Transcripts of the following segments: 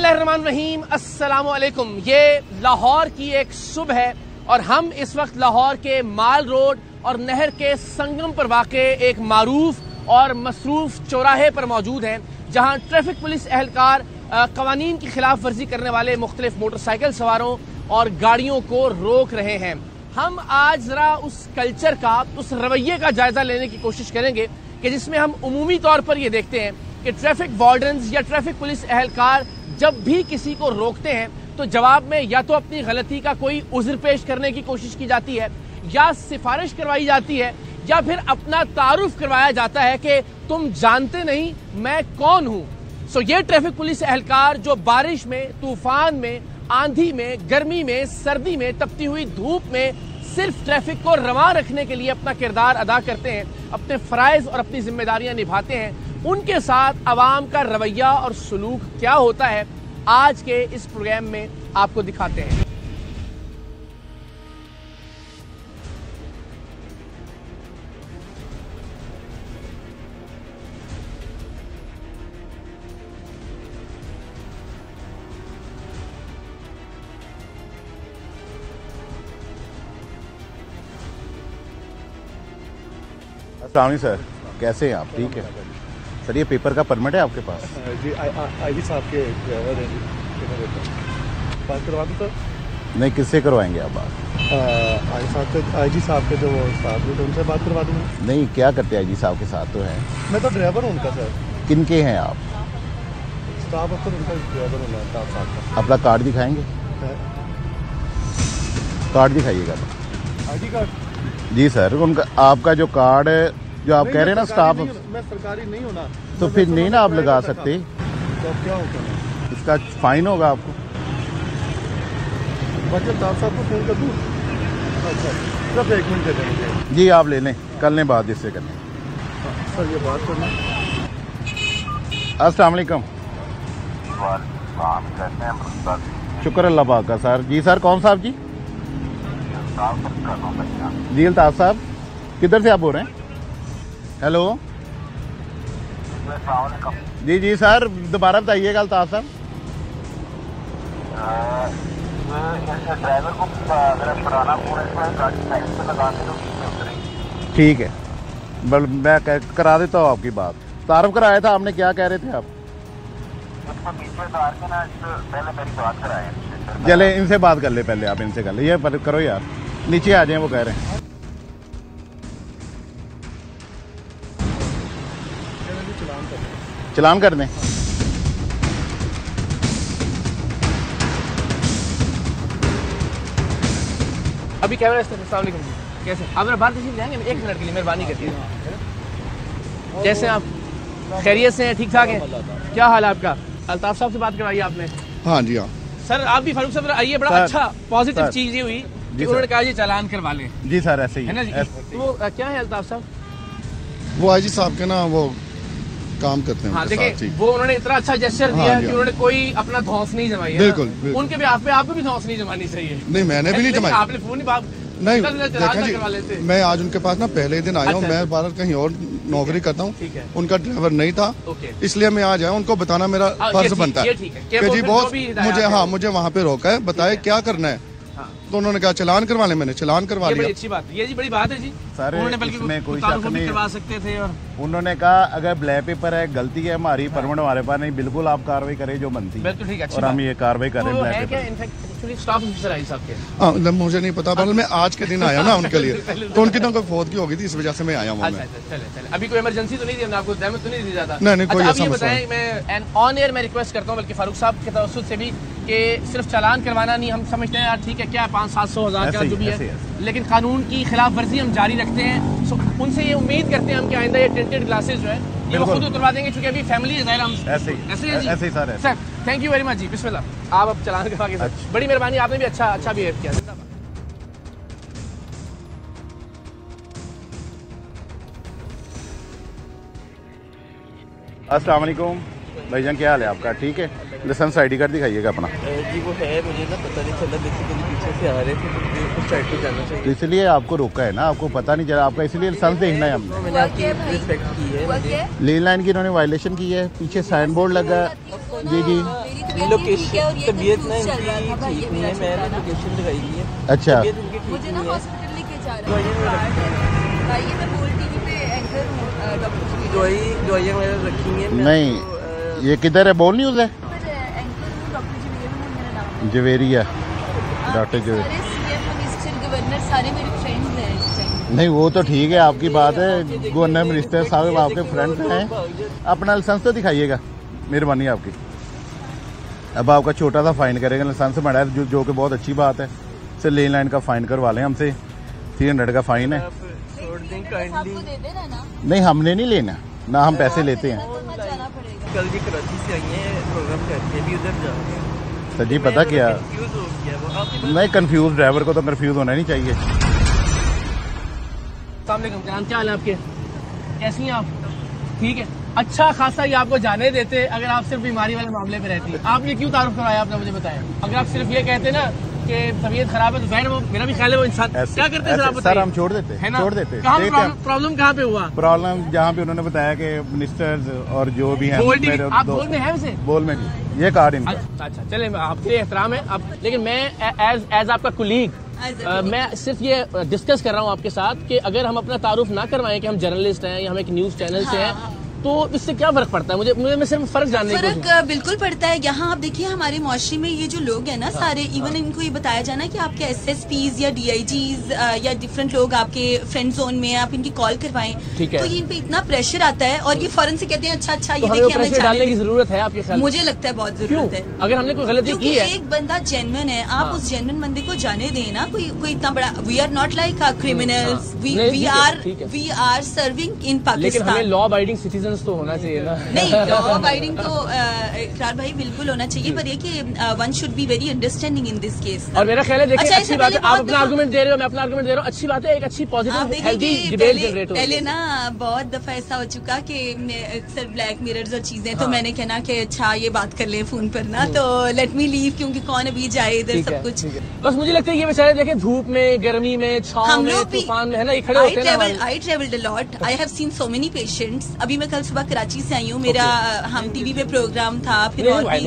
बिस्मिल्लाहिर्रहमानिर्रहीम, अस्सलामु अलैकुम। ये लाहौर की एक सुबह है और हम इस वक्त लाहौर के माल रोड और नहर के संगम पर वाक़े एक मारूफ और मसरूफ चौराहे पर मौजूद हैं, जहां ट्रैफिक पुलिस एहलकार कवानीन की खिलाफ वर्जी करने वाले मुख्तलिफ मोटरसाइकिल सवारों और गाड़ियों को रोक रहे हैं। हम आज जरा उस कल्चर का, उस रवैये का जायजा लेने की कोशिश करेंगे कि जिसमें हम उमूमी तौर पर यह देखते हैं कि ट्रैफिक वार्डन्स या ट्रैफिक पुलिस एहलकार जब भी किसी को रोकते हैं तो जवाब में या तो अपनी गलती का कोई उज़्र पेश करने की कोशिश की जाती है, या सिफारिश करवाई जाती है, या फिर अपना तारुफ करवाया जाता है कि तुम जानते नहीं मैं कौन हूं। सो ये ट्रैफिक पुलिस एहलकार जो बारिश में, तूफान में, आंधी में, गर्मी में, सर्दी में, तपती हुई धूप में सिर्फ ट्रैफिक को रवां रखने के लिए अपना किरदार अदा करते हैं, अपने फराइज और अपनी जिम्मेदारियां निभाते हैं, उनके साथ अवाम का रवैया और सलूक क्या होता है, आज के इस प्रोग्राम में आपको दिखाते हैं। अस्सलाम सर, कैसे हैं आप? ठीक है सर। ये पेपर का परमिट है आपके पास? जी, आईजी साहब के ड्राइवर हैं जी। बात करवा दूँ सर? नहीं, किससे करवाएंगे आप बात? आईजी साहब के जो साथ में, तो उनसे बात करवा दूँ। नहीं, क्या करते हैं आईजी साहब के साथ? तो है, मैं तो ड्राइवर हूँ उनका सर। किन के हैं आप? स्टाफ अफसर उनका ड्राइवर हूँ स्टाफ साहब का। अपना कार्ड दिखाएंगे? कार्ड दिखाइएगा। ID card? जी सर, उनका आपका जो कार्ड है, जो आप कह रहे हैं ना स्टाफ, मैं सरकारी नहीं हूँ ना, तो फिर नहीं ना आप लगा सकते। तो क्या होगा? इसका फाइन होगा आपको। बच्चे साहब को फोन कर दूँ? अच्छा, सिर्फ 1 मिनट दे देंगे जी, आप ले लें, कर लें बात जिससे करनी। सर ये बात करना। अस्सलाम वालेकुम। शुक्र अल्लाह पाक का। सर जी, सर कौन साहब जी? जी अल्ताफ साहब, किधर से आप बोल रहे हैं? हेलो जी जी सर, दोबारा बताइएगा अल्ताफ साहब। ड्राइवर को पुराना ठीक है, मैं करा देता हूँ आपकी बात। तारुफ कराया था आपने, क्या कह रहे थे आप? पहले मेरी बात कराए। चले इनसे बात कर ले, पहले आप इनसे कर ले। ये करो यार, नीचे आ जाए, वो कह रहे हैं। चलान कर दें। अभी कैमरा अस्सलाम वालेकुम जी, कैसे आप? मेरा बात तशरीफ जाएंगे 1 मिनट के लिए, मेहरबानी करती है। कैसे आप? खैरियत से हैं? ठीक ठाक हैं? क्या हाल है आपका? अल्ताफ साहब से बात करवाई आपने? हाँ जी हाँ सर, आप भी फारूक साहब आइए। बड़ा अच्छा पॉजिटिव चीज ये हुई कि उन्होंने कहा जी चालान करवा लें। जी सर, ऐसे ही है ना जी। तो वो क्या है अल्ताफ साहब? वो आईजी साहब के ना वो काम करते हैं। हाँ देखिए, वो उन्होंने इतना अच्छा जेस्चर दिया कि उन्होंने कोई अपना धौंस नहीं जमाई है। बिल्कुल। उनके भी आपको भी धौंस नहीं जमानी चाहिए। नहीं, मैंने भी नहीं जमाई। आपने फोन नहीं, देखें जी, मैं आज उनके पास ना पहले दिन आया हूँ। मैं भारत कहीं और नौकरी करता हूँ, उनका ड्राइवर नहीं था, इसलिए मैं आज आया। उनको बताना मेरा फर्ज बनता है कि जी बॉस मुझे वहाँ पे रोका है, बताए क्या करना है। तो उन्होंने कहा चलान करवा ले, मैंने चलान करवा लिया। अच्छी बात, ये जी बड़ी बात है जी। सर इसमें कोई शक नहीं करवा सकते थे। और उन्होंने कहा अगर ब्लैक पेपर है, गलती है हमारी, परमिट हमारे पास नहीं, बिल्कुल आप कार्रवाई करें जो बनती है। बिल्कुल ठीक है, और हम ये कार्रवाई करें। ब्लैक पेपर स्टाफ ऑफिसर आई साहब के? मुझे नहीं पता, पर मैं आज के दिन आया ना उनके लिए, तो उनकी तो कोई फौत की होगी थी, इस वजह से मैं आया हूँ। चले, अभी कोई इमरजेंसी तो नहीं थी, आपको जहमत तो नहीं दी जाता? नहीं, कोई ऐसा बताएं। मैं ऑन एयर में रिक्वेस्ट करता हूँ, बल्कि फारूक साहब के तवज्जुह से भी, कि सिर्फ चालान करवाना नहीं, हम समझते हैं यार ठीक है, क्या 500-700 का जो भी है, लेकिन कानून की खिलाफ वर्जी हम जारी रखते हैं। सो उनसे ये उम्मीद करते हैं हम कि आइंदा ये टिंटेड ग्लासेस जो है ये वो खुद उतरवा देंगे, क्योंकि अभी फैमिली है, हम ऐसे ही sir. Thank you very much जी, बिस्मिल्लाह। आप अब चलान करवा के सर, बड़ी मेहरबानी, आपने भी अच्छा बिहेव किया। अस्सलाम वालेकुम भाईजान, क्या हाल है आपका? ठीक है, लाइसेंस ID कार्ड दिखाइएगा अपना। जी वो है, मुझे ना पता नहीं चला, बेसिकली पीछे से आ रहे थे तो उस साइड पे जाना चाहिए, तो इसलिए आपको रोका है ना, आपको पता नहीं चला आपका, इसलिए लाइसेंस देखना है हमने। मैंने आपकी रिस्पेक्ट की है। लेन लाइन की इन्होंने वायलेशन की है, पीछे साइन बोर्ड लगा है। जी लोकेशन तबीयत ना इनकी ठीक नहीं है, मैंने लोकेशन लगाई हुई है। अच्छा, मुझे ना हॉस्पिटल लेके जा रहे हैं भाई, मैं बोल टीवी पे एंकर हूँ डॉक्टर। दवाइयाँ वगैरह रखी हैं नहीं ये किधर है? बोल न्यूज़ है, एंकर हूँ डॉक्टर मेरा नाम जवेरिया, डॉक्टर जवेरिया। सारे सीएम मिनिस्टर गवर्नर सारे मेरे फ्रेंड्स हैं इस टाइम। नहीं वो तो ठीक है, आपकी बात है, गवर्नर मिनिस्टर साहब आपके फ्रेंड हैं। अपना लाइसेंस तो दिखाइएगा, मेहरबानी आपकी। अब आपका छोटा सा फाइन करेगा, लाइसेंस बना है जो कि बहुत अच्छी बात है। से लेन लाइन का फाइन करवा लें हमसे, 300 का फाइन है। आपको दे देना ना? नहीं हमने नहीं लेना ना, हम पैसे लेते हैं। तो मत जाना पड़ेगा। कल जी कराची से आई हैं, प्रोग्राम करके भी उधर जा रहे हैं। सर जी पता क्या, कंफ्यूज हो गया वो। आप नहीं कंफ्यूज, ड्राइवर को तो कंफ्यूज होना नहीं चाहिए। अस्सलाम, क्या हाल है आपके? कैसी हैं आप? ठीक है, अच्छा खासा ये आपको जाने देते अगर आप सिर्फ बीमारी वाले मामले पे रहती। आपने क्यों तारुफ करवाया, आपने मुझे बताया। अगर आप सिर्फ ये कहते ना कि तबीयत खराब है तो जाहिर वो मेरा भी ख्याल है वो इंसान क्या करते हैं। आप सर हम छोड़ देते है ना, छोड़ देते। प्रॉब्लम कहाँ पे हुआ? प्रॉब्लम जहाँ पे उन्होंने बताया कि मिनिस्टर्स और जो भी हैं आप बोल में है उसे बोल में ये कार्ड इनका। अच्छा चले, आपके लिए एहतराम है अब, लेकिन मैं एज आपका कुलीग मैं सिर्फ ये डिस्कस कर रहा हूँ आपके साथ कि अगर हम अपना तारुफ ना करवाएं कि हम जर्नलिस्ट हैं या हम एक न्यूज चैनल से हैं तो इससे क्या फर्क पड़ता है? मुझे मैं सिर्फ फर्क जानने की फर्क बिल्कुल पड़ता है। यहाँ आप देखिए हमारे मुआशरे में ये जो लोग हैं ना सारे, इवन इनको ये बताया जाना कि आपके SSPs या DIGs या डिफरेंट लोग आपके फ्रेंड जोन में, आप इनकी कॉल करवाएं, तो ये इन पे इतना प्रेशर आता है और ये फौरन से कहते हैं अच्छा ये देखिए हमें डालने की जरूरत है आपके ख्याल? मुझे लगता है बहुत जरूरत है। अगर हमने कोई गलती की है, एक बंदा जेन्युइन है, आप उस जेन्युइन बंदे को जाने दें ना। कोई इतना बड़ा, we are not like criminals, we are serving in Pakistan. लेकिन हमें लॉ अबाइडिंग सिटीजन तो होना चाहिए ना। नहीं, लॉ अबाइडिंग तो इकरार भाई बिल्कुल होना चाहिए, पर ये कि one should be very understanding in this case. और मेरा ख्याल है देखिए अच्छी बात है, आप अपना आर्गुमेंट दे रहे हो, मैं अपना आर्गुमेंट दे रहा हूँ, अच्छी बात है, एक अच्छी पॉजिटिव हेल्दी डिबेट जनरेट हो। पहले ना बहुत दफा ऐसा हो चुका कि अक्सर ब्लैक मिरर्स और चीजें, तो मैंने कहना कि अच्छा ये बात कर ले फोन पर ना, तो लेट मी लीव, क्योंकि कौन अभी जाए इधर सब कुछ। बस मुझे लगता है ये बेचारे देखें धूप में, गर्मी में, छांव में, तूफान में, है ना, ये खड़े होते हैं। I travelled a lot, I have seen so many patients. अभी मैं कल सुबह कराची से आई हूँ, मेरा हम टीवी पे प्रोग्राम था, फिर और भी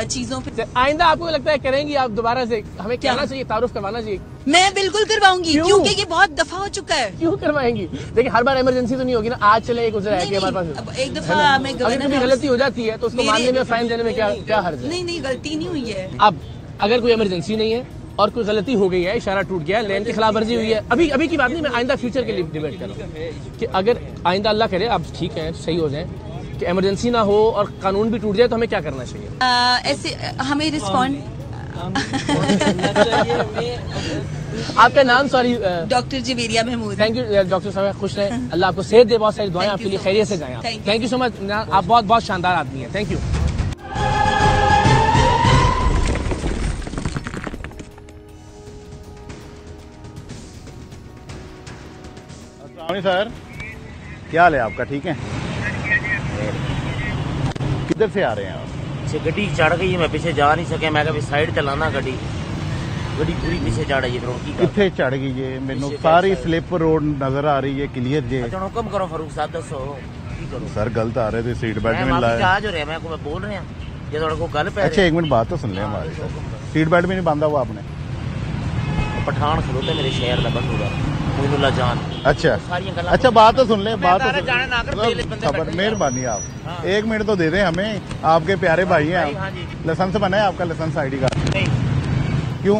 चीजों पे। आइंदा आपको लगता है करेंगी आप दोबारा से? हमें क्या चाहिए, तारुफ करवाना चाहिए? मैं बिल्कुल करवाऊंगी, क्योंकि ये बहुत दफा हो चुका है। क्यों करवाएंगी? देखिए हर बार इमरजेंसी तो नहीं होगी ना, आज चले एक गुजरा है कि हमारे पास एक दफा मैं गवर्नर गलती हो जाती है तो उसको मानने में, फाइन देने में क्या हर्ज है? नहीं गलती नहीं हुई है। अब अगर कोई इमरजेंसी नहीं है और कोई गलती हो गई है, इशारा टूट गया, लेन की खिलाफ वर्जी हुई है, अभी की बात नहीं, मैं आइंदा फ्यूचर के लिए डिबेट कर रहा हूँ कि अगर आइंदा अल्लाह करे आप ठीक है, सही हो जाए, कि इमरजेंसी ना हो और कानून भी टूट जाए तो हमें क्या करना चाहिए? ऐसे हमें रिस्पॉन्ड आपका नाम? Sorry, doctor Javeria Mahmood. Thank you doctor साहब, खुश रहें, अल्लाह आपको सेहत दे, बहुत सारी दुआएं आपके लिए, खैरियत से जाएं। थैंक यू सो मच, आप बहुत शानदार आदमी हैं, थैंक यू। सर क्या हाल है आपका? ठीक है, किधर से आ रहे हैं आप? गड्डी चढ़ गई है, मैं पीछे जा नहीं सके, मैं कभी साइड चलाना गड्डी पूरी पीछे चढ़ गई। कितने चढ़ गई है? मैंने सारी स्लिप रोड नजर आ रही है, क्लियर जे। अच्छा हुक्म करो फारूक साहब, दसो की करो। सर गलत आ रहे थे, सीट बेल्ट में लाए। आज हो रहा है, मैं बोल रहे हैं ये थोड़ा को गल पे। अच्छा एक मिनट बात तो सुन ले हमारी, सीट बेल्ट भी नहीं बांधा हुआ आपने? पठान खलोते मेरे शहर का बंदूगा मोइनुल्लाह जान। अच्छा बात तो सुन ले, बात तो खबर, मेहरबानी आप 1 मिनट तो दे दें हमें, आपके प्यारे भाई हैं आप। लाइसेंस बना है आपका? लाइसेंस ID कार्ड नहीं। क्यों?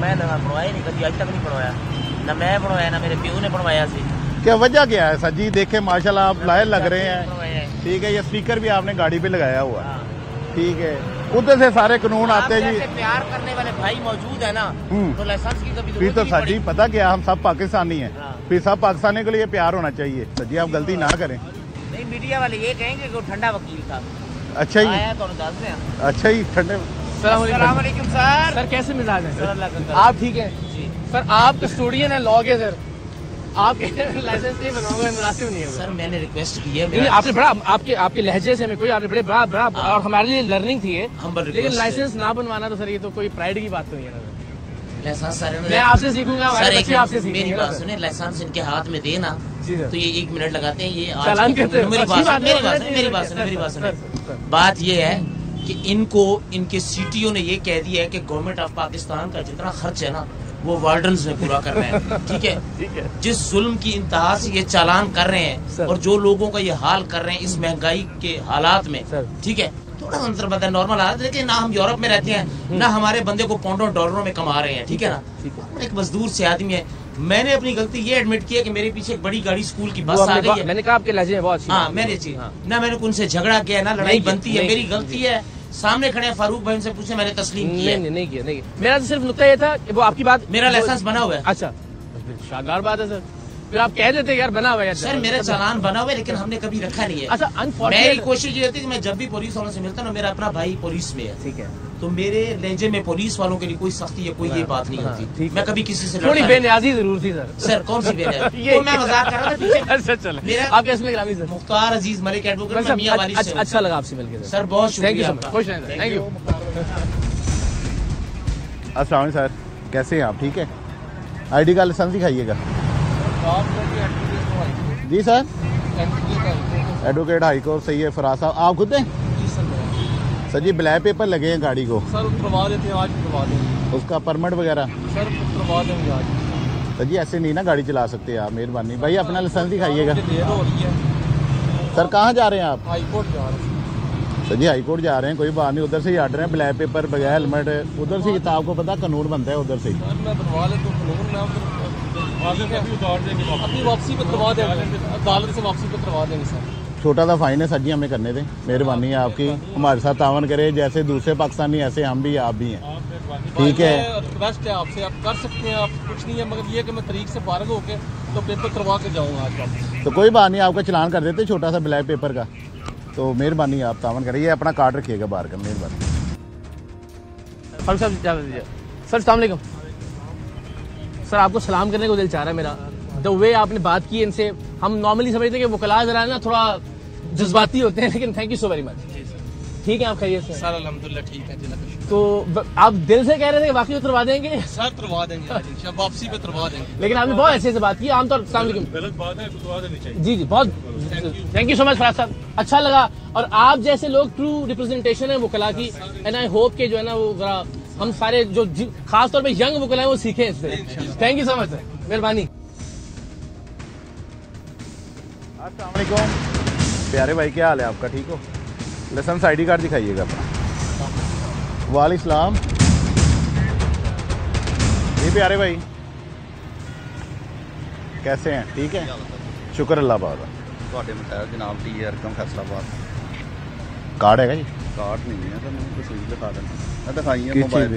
मैं बनवाया नहीं कभी, आज तक नहीं बनवाया, ना मैं बनवाया ना मेरे प्यू ने बनवाया। क्या वजह क्या है सर जी? देखे माशाल्लाह आप लायक लग रहे हैं, ठीक है, ये स्पीकर भी आपने गाड़ी पे लगाया हुआ है, ठीक है, उधर से सारे कानून आते हैं जी। प्यार करने वाले भाई मौजूद है ना, तो लाइसेंस की कभी फिर तो सर जी पता क्या, हम सब पाकिस्तानी हैं, फिर सब पाकिस्तानी के लिए प्यार होना चाहिए सर जी, आप गलती ना करें। नहीं मीडिया वाले ये कहेंगे कि ठंडा वकील था। अच्छा ही, अच्छा ही ठंडे। अस्सलाम वालेकुम सर। सर कैसे मिजाज है सर? आप ठीक है सर? आप कस्टोडियन है लॉ के सर, आप लाइसेंस नहीं बनवाओगे, मुनासिब नहीं है सर। मैंने रिक्वेस्ट की है, नहीं आपने बड़ा, आपके लहजे से हमें कोई, आपने बड़ा और हमारे लिए लर्निंग थी है, लेकिन लाइसेंस ना बनवाना तो सर ये तो कोई प्राइड की बात तो नहीं है। लाइसेंस मैं आपसे सीखूंगा, हमारे बच्चे आपसे सीखेंगे। मेरी बात सुने, लाइसेंस इनके हाथ में देना तो ये 1 मिनट लगाते हैं, ये चालान करते हैं। मेरी बात सुने, बात ये है कि इनको इनके सीटीओ ने ये कह दिया है कि गवर्नमेंट ऑफ पाकिस्तान का जितना खर्च है ना वो वार्डन्स ने पूरा करना है। ठीक है, जिस जुल्म की इंतहा से ये चालान कर रहे हैं और जो लोगों का ये हाल कर रहे हैं इस महंगाई के हालात में, ठीक है, थोड़ा अंतर बता नॉर्मल हालत, लेकिन ना हम यूरोप में रहते हैं ना हमारे बंदे को पाउंडों डॉलरों में कमा रहे हैं। ठीक है ना, एक मजदूर से आदमी है। मैंने अपनी गलती ये एडमिट की है कि मेरे पीछे एक बड़ी गाड़ी स्कूल की बस आ गई है। मैंने कहा आपके लहजे में बहुत अच्छी। हाँ, मैंने ना मैंने उनसे झगड़ा किया ना लड़ाई बनती है, मेरी गलती है। सामने खड़े फारूक भाई से पूछे, मैंने तस्लीम किया। नहीं किया। मेरा तो सिर्फ नुकता ये था कि वो आपकी बात, मेरा लाइसेंस बना हुआ है। अच्छा, शानदार बात है सर। फिर आप कह देते यार बना हुआ है सर, मेरा चालान बना हुआ है लेकिन हमने कभी रखा नहीं है। अच्छा, मेरी कोशिश ये होती है कि मैं जब भी पुलिस वालों से मिलता हूँ, मेरा अपना भाई पुलिस में है, ठीक है, तो मेरे लहजे में पुलिस वालों के लिए कोई सख्ती या कोई ये बात नहीं होती। मैं कभी किसी से थोड़ी बेनियाजी जरूर थी सर। सर कौन सी बेनियाजी? तो मैं मजाक कर रहा था पीछे। अच्छा चलो, मेरा आपके इसमें ग्रामी सर मुख्तार अजीज मलिक एडवोकेट मियां वाली से। अच्छा लगा आपसे मिलकर सर, बहुत शुक्रिया। खुश रहें, थैंक यू। अस्सलाम सर, कैसे हैं आप? ठीक है, आईडी का लाइसेंस दिखाइएगा। जी सर, एडवोकेट हाई कोर्ट सही है फराज साहब, आप खुद हैं? सर जी, ब्लैक पेपर लगे हैं गाड़ी को। सर करवा देते हैं, आज करवा देंगे। उसका परमिट वगैरह सर करवा देंगे आज। सर जी, ऐसे नहीं ना गाड़ी चला सकते आप, मेहरबानी भाई अपना लाइसेंस दिखाइएगा। देर हो रही है सर, कहाँ जा रहे हैं आप? हाई कोर्ट जा रहे हैं। सर जी, हाई कोर्ट जा रहे हैं, कोई बात नहीं, उधर से ही ऑर्डर है, ब्लैक पेपर बगैर हेलमेट, उधर से ही आपको पता कानून बनता है उधर से ही। सर मैं बनवा लेता हूँ कानून, मैं अपनी वापसी पे करवा देंगे, अदालत से वापसी पे करवा देंगे सर। छोटा सा फाइन है सर जी, हमें करने दें, मेहरबानी है आपकी, हमारे साथ तावन करें, जैसे दूसरे पाकिस्तानी ऐसे हम भी, आप भी हैं, ठीक है। रिक्वेस्ट है आपसे, आप कर सकते हैं, आप कुछ नहीं है, मगर ये कि मैं तरीक से फारिग होके तो पेपर करवा के जाऊँगा आज वापस। तो कोई बात नहीं, आपका चलान कर देते छोटा सा ब्लैक पेपर का, तो मेहरबानी आप तावन करें, ये अपना कार्ड रखिएगा बाहर का, मेहरबानी। सर अस्सलाम वालेकुम सर, आपको सलाम करने को दिल चाह रहा है मेरा। द वे आपने बात की इनसे, हम नॉर्मली समझते हैं कि वकला जरा ना थोड़ा जज्बाती होते हैं, लेकिन thank you so very much. ठीक है, आप खैरियत से? सर अल्हम्दुलिल्लाह ठीक है जी। तो आप दिल से कह रहे थे कि वाकई उतरवा देंगे? सर करवा देंगे आज, वापसी पे करवा देंगे। लेकिन आपने बहुत अच्छे से बात की, आमतौर पर गलत बात है, उतरवा देनी चाहिए। जी बहुत thank you so much Faraz साहब, अच्छा लगा। और आप जैसे लोग ट्रू रिप्रेजेंटेशन है वकला की, एंड आई होप के जो है ना वो जरा हम सारे जो खास तौर पे यंग वकला है वो सीखें इससे। Thank you so much sir, मेहरबानी। अस्सलाम वालेकुम प्यारे भाई, क्या हाल है आपका? ठीक हो? लाइसेंस आईडी कार्ड दिखाइएगा अपना। वालेकुम जी प्यारे भाई, कैसे हैं? ठीक है, शुक्र अल्लाह पाक। जनाब टीआर कम फैसलाबाद कार्ड है जी? कार्ड नहीं है, तो मैं तस्वीर दिखा देना, मैं दिखाई है मोबाइल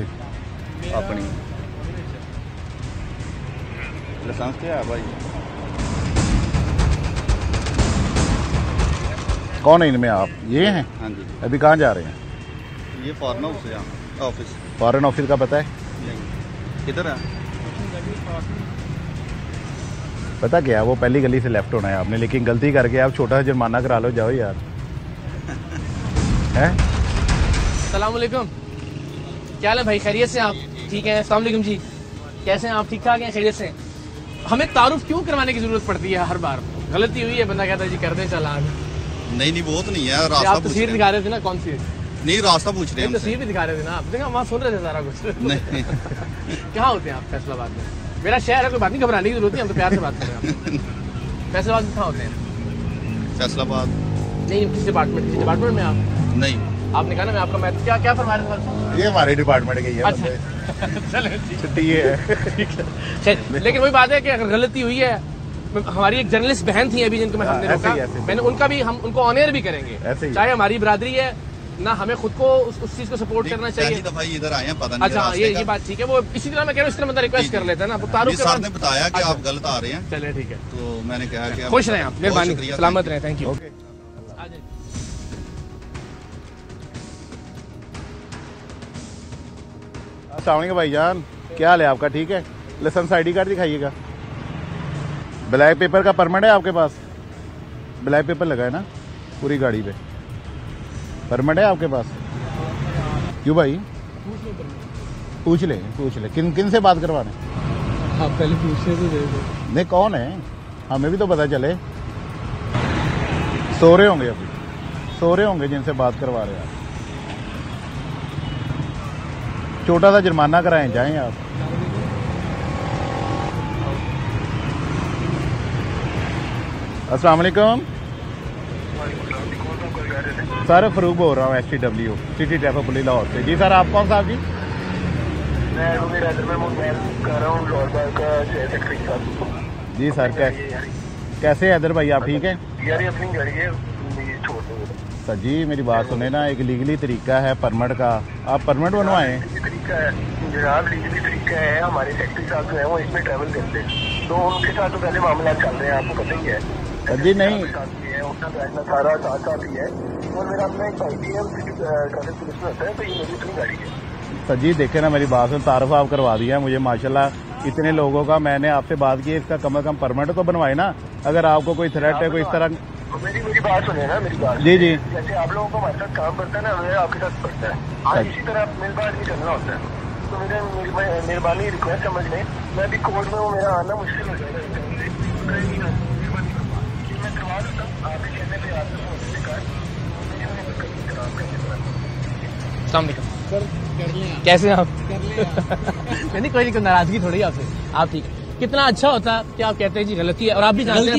अपनी। लाइसेंस क्या है भाई? कौन है इनमें आप? ये हैं? हाँ जी। अभी कहाँ जा रहे हैं? ये फॉरेन हाउस है, ऑफिस। फॉरेन ऑफिस का पता है? नहीं, किधर है? पता क्या, वो पहली गली से लेफ्ट होना है आपने, लेकिन गलती करके आप छोटा सा जुर्माना करा लो, जाओ यार। हैं? अस्सलाम वालेकुम, क्या हाल है भाई? खैरियत से आप? ठीक है, अस्सलाम वालेकुम जी, कैसे हैं आप? ठीक ठाक हैं, खैरियत से? हमें तारुफ क्यों करवाने की जरूरत पड़ती है हर बार? गलती हुई है, बंदा कहता है जी कर दें चालान। नहीं वो तो नहीं है, रास्ता आप तस्वीर दिखा रहे थे ना, कौन सी? नहीं, रास्ता पूछ रहे हैं। तस्वीर भी दिखा रहे थे ना आप, देखा वहाँ सुन रहे थे सारा कुछ। नहीं कहाँ होते हैं आप? फैसलाबाद में। मेरा शहर है, कोई बात नहीं, घबराने की जरूरत नहीं, हम तो प्यार से बात कर रहे हैं। फैसलाबाद में कहाँ होते हैं? फैसलाबाद नहीं, किस डिपार्टमेंट में आप? नहीं, आपने कहा ना मैं आपका, मैं क्या फरमा रहे थे? ये हमारे डिपार्टमेंट की है। अच्छा चले छुट्टी है। लेकिन वही बात है कि अगर गलती हुई है, हमारी एक जर्नलिस्ट बहन थी अभी जिनको हमने रोका, मैंने उनका भी, हम उनको ऑनर भी करेंगे, चाहे हमारी बरादरी है ना, हमें खुद को उस चीज को सपोर्ट करना चाहिए। दफा इधर आए हैं, पता नहीं। अच्छा, ये बात ठीक है, वो इसी तरह मैं कह रहा हूँ, इस तरह बंदा रिक्वेस्ट कर लेता है ना। तारुफ सर ने बताया कि आप गलत आ रहे हैं। चलिए ठीक है, तो मैंने कहा कि खुश रहें आप, मेहरबानी, सलामत रहें, थैंक यू। अस्सलाम वालेकुम भाईजान, क्या हाल है आपका? ठीक है, लाइसेंस आईडी कार्ड दिखाइएगा। ब्लैक पेपर का परमिट है आपके पास? ब्लैक पेपर लगा है ना पूरी गाड़ी पे? परमिट है आपके पास? क्यों भाई? पूछ ले किन से बात करवाने? आप पहले पूछने तो दे दो। नहीं, कौन है, हमें भी तो पता चले। सो रहे होंगे अभी, सो रहे होंगे जिनसे बात करवा रहे हैं आप। छोटा सा जुर्माना कराएं, जाएं आप। अस्सलाम वालेकुम सर, फरूक बोल रहा हूँ STW city traffic police Lahore से। जी सर, आप कौन साहब जी? मैं कर रहा हूँ जी सर, कैसे हैदर भाई, आप ठीक हैं? यार अपनी गाड़ी है, छोड़ दो सर जी। मेरी बात सुने ना, एक लीगली तरीका है परमिट का, आप परमिट बनवाएं। तरीका है जनाब, लीगली तरीका है। हमारे सेक्रेटरी साहब जो है वो इसमें ट्रैवल करते हैं, तो उनके साथ तो पहले मामला चल रहे हैं, आपको पता ही है। सर जी नहीं, उसका बैठना सारा साथ ही है, और मेरा अपना एक भाई भी है, ट्रैफिक पुलिस में होता है, तो ये मेरी अपनी गाड़ी है। सर जी देखे ना, मेरी बात से तारुफ आप करवा दिया मुझे माशाल्लाह। इतने लोगों का मैंने आपसे बात की, इसका कम से कम परमिट तो बनवाए ना। अगर आपको कोई थ्रेट है, कोई इस तरह। मेरी बात सुनिए ना, मेरी बात। जी जी, जैसे आप लोगों को हमारे साथ काम करता है ना, हमें आपके साथ पड़ता है, आज इसी तरह मिलबार नहीं करना होता है। तो मेरे मेहरबानी रिक्वेस्ट समझ लें, मैं अभी कोर्ट में हूँ, मेरा आना मुश्किल हो जाएगा। मैं करवा देता हूँ आपके कहने पे, आपसे पहुँचने का कैसे आप? नहीं कोई नहीं, नाराजगी थोड़ी आपसे। आप ठीक है, कितना अच्छा होता कि आप कहते हैं जी गलती है, और आप भी जानते हैं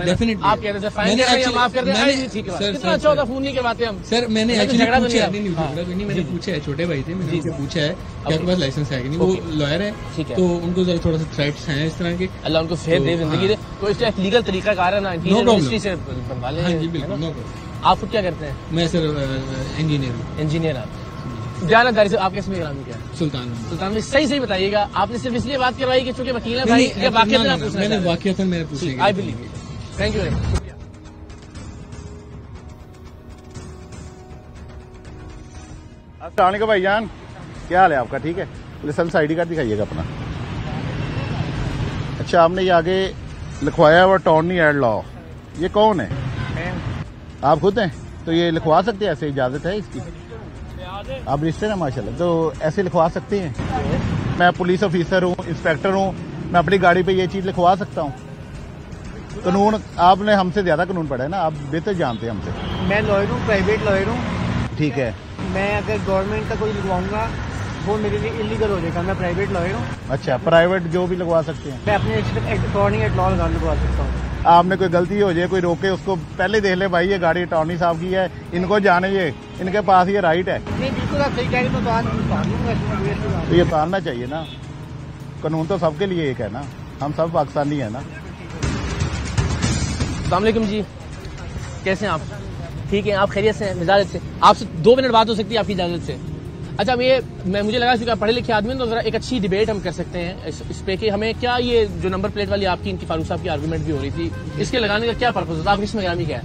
डेफिनेटली आप कहते हैं फाइन माफ कर दें, ठीक है। कितना अच्छा होता, फोन नहीं करवाते हम। सर मैंने मैंने पूछा है, छोटे भाई थे, मैंने उनसे पूछा है कि आपके पास लाइसेंस है कि नहीं। वो लॉयर है, तो उनको जरा थोड़ा सा थ्रेट्स हैं इस तरह के, अल्लाह उनको सेहत दे, जिंदगी दे। तो इसका एक लीगल तरीका कार है ना, इंडस्ट्री से बनवा लें। हाँ जी बिल्कुल, नो प्रॉब्लम। आप क्या करते हैं? मैं सर इंजीनियर। आप जानकारी से आप किसमें ग्रामी क्या? सुल्तान में। सही बताइएगा, आपने सिर्फ इसलिए बात करवाई कि चूंकि वकील है भाई, या मैंने वाकई मैंने पूछा। I believe. Thank you. अस्सलाम वालेकुम भाईजान, क्या हाल है आपका? ठीक है, लाइसेंस ID कार्ड दिखाइएगा अपना। अच्छा, आपने ये आगे लिखवाया हुआ अटॉर्नी एट लॉ, ये कौन है? आप खुद हैं? तो ये लिखवा सकते हैं, ऐसे इजाजत है इसकी? आप रजिस्टर हैं माशाल्लाह, तो ऐसे लिखवा सकते हैं? मैं पुलिस ऑफिसर हूँ, इंस्पेक्टर हूँ, मैं अपनी गाड़ी पे ये चीज लिखवा सकता हूँ? कानून आपने हमसे ज्यादा कानून पढ़ा है ना, आप बेहतर जानते हैं हमसे। मैं लॉयर हूँ, प्राइवेट लॉयर हूँ। ठीक है, मैं अगर गवर्नमेंट का कोई लिखवाऊंगा वो मेरे लिए इलीगल हो जाएगा। मैं प्राइवेट लॉयर हूँ। अच्छा, प्राइवेट जो भी लगवा सकते हैं? मैं अपने अटॉर्नी एट लॉ लगवा सकता हूँ। आपने कोई गलती हो जाए, कोई रोके, उसको पहले देख ले भाई, ये गाड़ी अटॉर्नी साहब की है, इनको जाने, ये इनके पास ये राइट है। नहीं बिल्कुल आप सही कह रहे हैं, तो ये उतारना चाहिए ना। कानून तो सबके लिए एक है ना, हम सब पाकिस्तानी है ना। अस्सलाम वालेकुम जी, कैसे हैं आप? ठीक है, आप खैरियत से हैं? मिजाज से आपसे 2 मिनट बात हो सकती है आपकी इजाजत से? अच्छा, मुझे लगा क्योंकि आप पढ़े लिखे आदमी, तो जरा एक अच्छी डिबेट हम कर सकते हैं इस पे कि हमें क्या ये जो नंबर प्लेट वाली आपकी इनकी फारूक साहब की आर्गुमेंट भी हो रही थी, इसके लगाने का क्या पर्पस होता है? आप इसमें ग्रामी क्या है?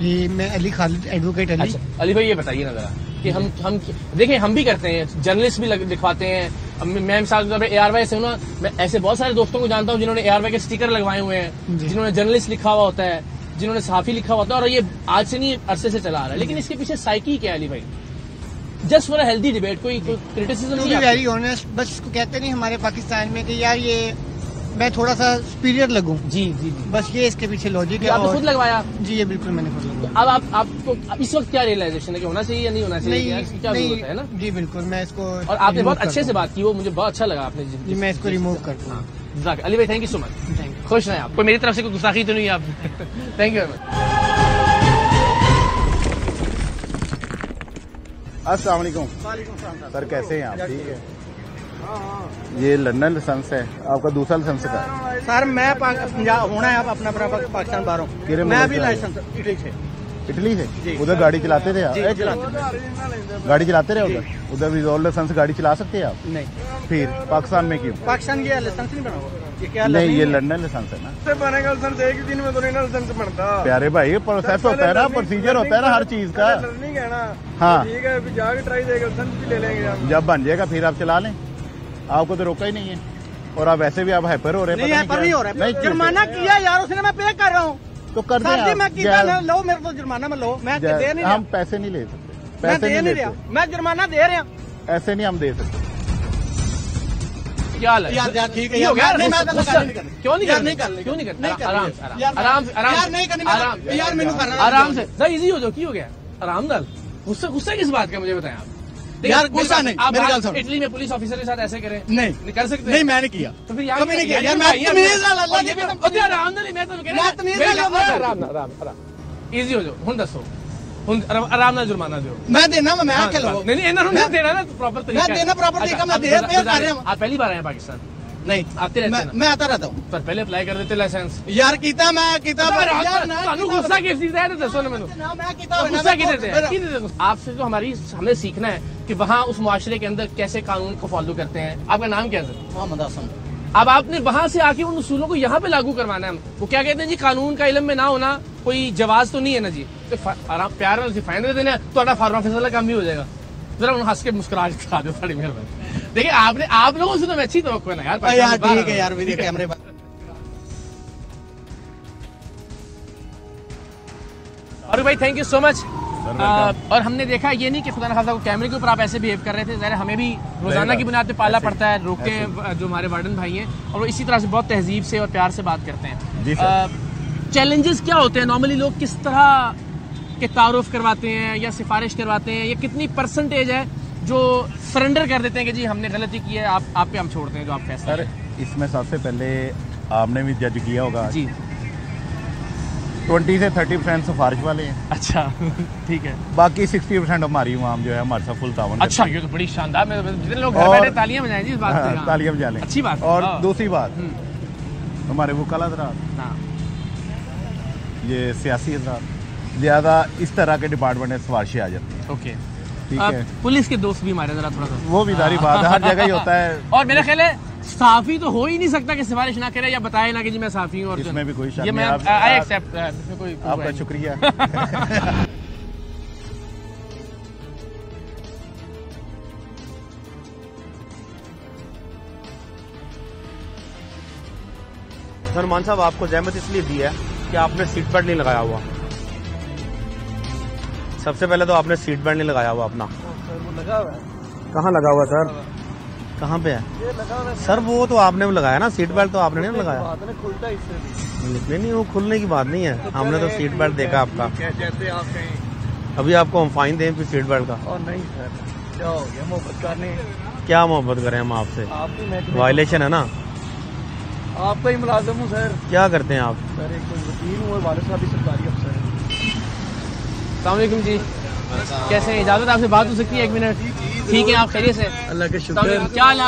जी मैं अली खालिद, एडवोकेट अली। अच्छा, अली भाई ये बताइए ना जरा कि हम देखिए, हम भी करते हैं, जर्नलिस्ट भी लिखवाते हैं। मैं मिसाल ARY से हूँ ना, मैं ऐसे बहुत सारे दोस्तों को जानता हूँ जिन्होंने ARY के स्टिकर लगवाए हुए हैं, जिन्होंने जर्नलिस्ट लिखा हुआ होता है, जिन्होंने सहाफी लिखा होता है, और ये आज से नहीं अरसे से चला आ रहा है। लेकिन इसके पीछे साइकी क्या है अली भाई? Just for a healthy debate, कोई क्रिटिसिज्म नहीं है? वेरी ऑनेस्ट, बस इसको कहते नहीं हमारे पाकिस्तान में कि यार ये मैं थोड़ा सा सुपीरियर लगूं। जी, बस ये इसके पीछे लॉजिक है। आपने खुद लगवाया? जी ये बिल्कुल मैंने खुद लगवाया। अब आपको इस वक्त क्या रियलाइजेशन है कि होना चाहिए या नहीं होना चाहिए? क्या जरूरत है ना? जी बिल्कुल, मैं इसको, और आपने बहुत अच्छे से बात की, वो मुझे बहुत अच्छा लगा आपने जी। मैं इसको रिमूव करता हूँ। अली भाई थैंक यू सो मच, खुश रहें आप। कोई मेरी तरफ से कोई गुस्ताखी तो नहीं है आप? Thank you very much. अस्सलाम वालेकुम सर, कैसे हैं आप? ठीक है। ये लंदन लाइसेंस है आपका, दूसरा लाइसेंस का है? सर मैं पंजाब होना है अपना पाकिस्तान बाहर हूँ। मैं अभी लाइसेंस इटली से उधर गाड़ी चलाते थे आप? गाड़ी चलाते रहे उधर विजोल लाइसेंस गाड़ी चला सकते हैं आप? नहीं। फिर पाकिस्तान में क्यों? पाकिस्तान की लाइसेंस नहीं बना हुआ? नहीं, ये लंदन लाइसेंस है ना। बनेगा लाइसेंस एक ही दिन में तो नहीं लाइसेंस बनता। प्यारे भाई, प्रोसेस होता है ना, प्रोसीजर होता है ना हर चीज का। नहीं कहना। हाँ ठीक है, जाके ट्राई देगा, लाइसेंस भी ले लेंगे। जब बन जाएगा फिर आप चला लें, आपको तो रोका ही नहीं है। और आप वैसे भी आप हाइपर हो रहे हैं। नहीं हो रहा है, जुर्माना किया यार उसने, मैं पे कर रहा हूँ तो कर दें। लो मेरे को जुर्माना में लो, मैं दे नहीं, हम पैसे नहीं ले सकते, पैसे नहीं रहा, मैं जुर्माना दे रहा हूँ, ऐसे नहीं हम दे सकते। क्या हाल है यार? ठीक है क्यों नहीं नहीं करते? आराम से इजी हो जाओ। की हो गया आराम दाल? गुस्सा किस बात का मुझे बताएं आप? यार गुस्सा नहीं, मेरी बात सुनो। इटली में पुलिस ऑफिसर के साथ ऐसे करें? नहीं कर सकते? नहीं, मैंने किया। तो फिर कभी नहीं किया यार, मैं ईजी हो जाओ हूँ दसो आराम ना जुर्माना दो मैं देना मैं नहीं देना ना प्रॉपर तरीका मैं देना प्रॉपर तरीका मैं दे आप पहली बार आए पाकिस्तान? नहीं आते रहते मैं आता रहता हूँ। पर पहले अप्लाई कर देते लाइसेंस यार कीता मैं कीता गुस्सा किस चीज है दसो ना मैंने गुस्सा की देते हैं आपसे। तो हमें सीखना है कि वहाँ उस मुआशरे के अंदर कैसे कानून को फॉलो करते हैं। आपका नाम क्या है? मोहम्मद हसन। अब आपने वहां से आके उन उसूलों को यहाँ पे लागू करवाना है। वो क्या कहते हैं जी, कानून का इल्म में ना होना कोई जवाज तो नहीं है ना जी। तो प्यार से फाइन दे देना तो फार्मा फैसला काम भी हो जाएगा। जरा उन्हें हंस के मुस्कुरा दिखा दो, बड़ी मेहरबानी। देखिए आप लोगों से तो मैं अच्छी तो ना यार ठीक है यार, कैमरे और भाई थैंक यू सो मच। और हमने देखा ये नहीं कि खुदा न खास्ता को कैमरे के ऊपर आप ऐसे बिहेव कर रहे थे, ज़रा हमें भी रोजाना की बुनियाद पे पालना पड़ता है। रोक के जो हमारे वार्डन भाई हैं और वो इसी तरह से बहुत तहजीब से और प्यार से बात करते हैं। चैलेंजेस क्या होते हैं नॉर्मली? लोग किस तरह के तारुफ करवाते हैं या सिफारिश करवाते हैं, या कितनी परसेंटेज है जो सरेंडर कर देते हैं कि जी हमने गलती की है, आप पे हम छोड़ते हैं जो आप फैसला? सर इसमें सबसे पहले आपने भी जज किया होगा जी, 20 से 30% सिफारिश वाले हैं। अच्छा ठीक है। बाकी 60% हमारी आवाम जो है हमारे साथ फुल तावन। अच्छा, ये तो बड़ी शानदार। जितने लोग घर बैठे तालियां बजाएं जी इस बात पे। तालियां बजा लें, अच्छी बात। और दूसरी बात, हमारे वकाला हज़रात, ये सियासी हज़रात ज्यादा इस तरह के डिपार्टमेंट में सिफारिशें आ जाती हैं। ओके ठीक है। पुलिस के दोस्त भी हमारे जरा थोड़ा सा वो भी जारी बात है, हर जगह ही होता है। और मेरा ख्याल है साफी तो हो ही नहीं सकता कि सिफारिश ना करे या बताए ना कि जी मैं साफी हूँ। और इसमें भी कोई शक नहीं, आई एक्सेप्ट, इसमें कोई आपका शुक्रिया। सलमान साहब आपको जहमत इसलिए दी है कि आपने सीट बेल्ट नहीं लगाया हुआ। सबसे पहले तो आपने सीट बेल्ट नहीं लगाया हुआ अपना। लगा हुआ है। कहाँ लगा हुआ सर? कहाँ पे है? ये लगा हुआ है सर? वो तो आपने लगाया ना सीट बेल्ट, तो आपने नहीं लगाया। खुलता है इससे नहीं, वो खुलने की बात नहीं है। हमने तो सीट बेल्ट देखा आपका। जैसे आप कहीं अभी आपको हम फाइन दें फिर सीट बेल्ट का? और नहीं सर, क्या हो गया मोहब्बत करने? क्या मोहब्बत करें हम आपसे? वायलेशन है ना। आपका ही मुलाजिम हूँ सर। क्या करते हैं आप? सर एक वकील हूँ और वालिद साहब भी सरकारी अफसर हैं। अस्सलाम वालेकुम जी, कैसे हैं? इजाजत आपसे बात हो सकती है? 1 मिनट। ठीक है, आप खैरियत से? अल्लाह के शुक्र। क्या हाल?